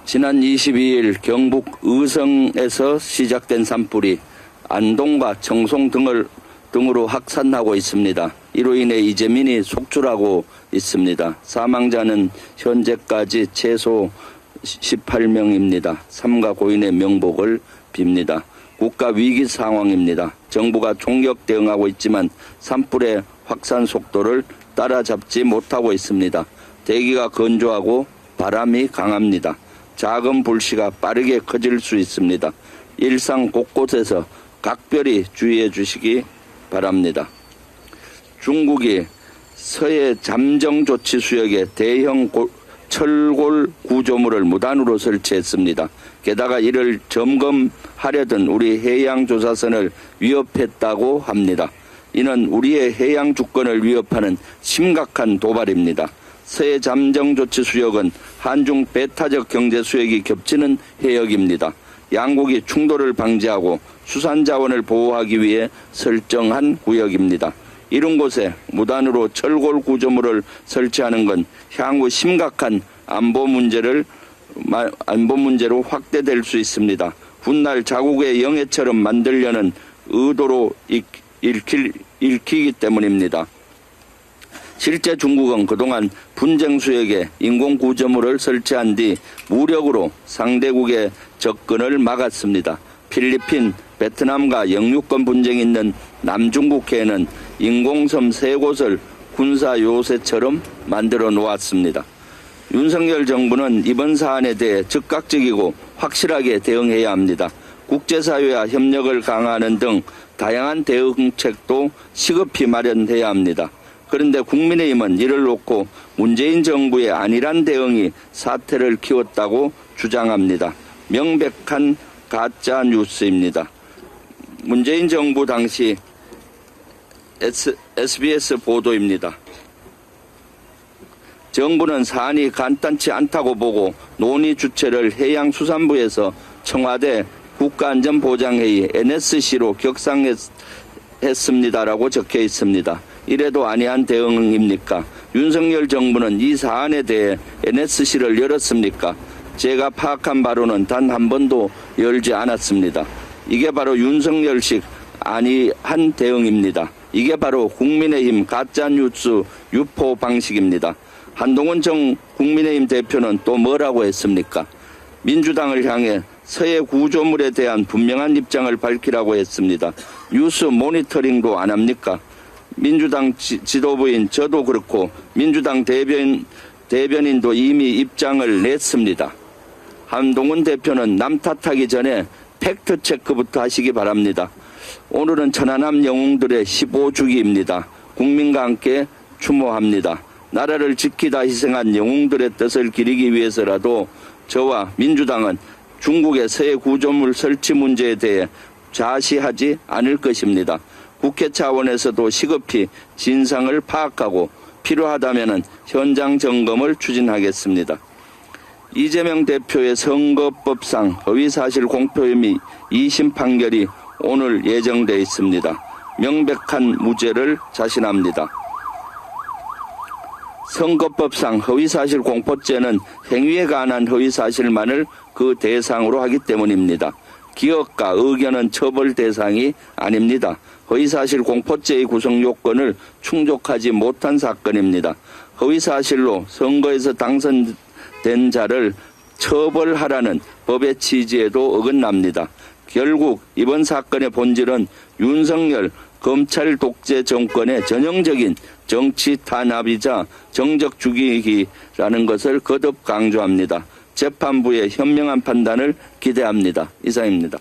지난 22일 경북 의성에서 시작된 산불이 안동과 청송 등으로 확산하고 있습니다. 이로 인해 이재민이 속출하고 있습니다. 사망자는 현재까지 최소 18명입니다. 삼가 고인의 명복을 빕니다. 국가 위기 상황입니다. 정부가 총력 대응하고 있지만 산불의 확산 속도를 따라잡지 못하고 있습니다. 대기가 건조하고 바람이 강합니다. 작은 불씨가 빠르게 커질 수 있습니다. 일상 곳곳에서 각별히 주의해 주시기 바랍니다. 중국이 서해 잠정조치 수역에 대형 철골 구조물을 무단으로 설치했습니다. 게다가 이를 점검하려던 우리 해양조사선을 위협했다고 합니다. 이는 우리의 해양 주권을 위협하는 심각한 도발입니다. 서해 잠정조치 수역은 한중 배타적 경제 수역이 겹치는 해역입니다. 양국이 충돌을 방지하고 수산자원을 보호하기 위해 설정한 구역입니다. 이런 곳에 무단으로 철골 구조물을 설치하는 건 향후 심각한 안보 문제로 확대될 수 있습니다. 훗날 자국의 영해처럼 만들려는 의도로 읽히기 때문입니다. 실제 중국은 그동안 분쟁 수역에 인공 구조물을 설치한 뒤 무력으로 상대국의 접근을 막았습니다. 필리핀, 베트남과 영유권 분쟁이 있는 남중국해에는 인공섬 3곳을 군사 요새처럼 만들어 놓았습니다. 윤석열 정부는 이번 사안에 대해 즉각적이고 확실하게 대응해야 합니다. 국제사회와 협력을 강화하는 등 다양한 대응책도 시급히 마련해야 합니다. 그런데 국민의힘은 이를 놓고 문재인 정부의 안일한 대응이 사태를 키웠다고 주장합니다. 명백한 가짜 뉴스입니다. 문재인 정부 당시 SBS 보도입니다. 정부는 사안이 간단치 않다고 보고 논의 주체를 해양수산부에서 청와대 국가안전보장회의 NSC로 격상했습니다라고 적혀 있습니다. 이래도 아니한 대응입니까? 윤석열 정부는 이 사안에 대해 NSC를 열었습니까? 제가 파악한 바로는 단 한 번도 열지 않았습니다. 이게 바로 윤석열식 아니한 대응입니다. 이게 바로 국민의힘 가짜뉴스 유포 방식입니다. 한동훈 전 국민의힘 대표는 또 뭐라고 했습니까? 민주당을 향해 서해 구조물에 대한 분명한 입장을 밝히라고 했습니다. 뉴스 모니터링도 안 합니까? 민주당 지도부인 저도 그렇고 민주당 대변인도 이미 입장을 냈습니다. 한동훈 대표는 남 탓하기 전에 팩트체크부터 하시기 바랍니다. 오늘은 천안함 영웅들의 15주기입니다. 국민과 함께 추모합니다. 나라를 지키다 희생한 영웅들의 뜻을 기리기 위해서라도 저와 민주당은 중국의 서해 구조물 설치 문제에 대해 좌시하지 않을 것입니다. 국회 차원에서도 시급히 진상을 파악하고 필요하다면 현장 점검을 추진하겠습니다. 이재명 대표의 선거법상 허위사실 공표 혐의 2심 판결이 오늘 예정되어 있습니다. 명백한 무죄를 자신합니다. 선거법상 허위사실 공포죄는 행위에 관한 허위사실만을 그 대상으로 하기 때문입니다. 기억과 의견은 처벌 대상이 아닙니다. 허위사실 공포죄의 구성 요건을 충족하지 못한 사건입니다. 허위사실로 선거에서 당선된 자를 처벌하라는 법의 취지에도 어긋납니다. 결국 이번 사건의 본질은 윤석열 검찰 독재 정권의 전형적인 정치 탄압이자 정적 죽이기라는 것을 거듭 강조합니다. 재판부의 현명한 판단을 기대합니다. 이상입니다.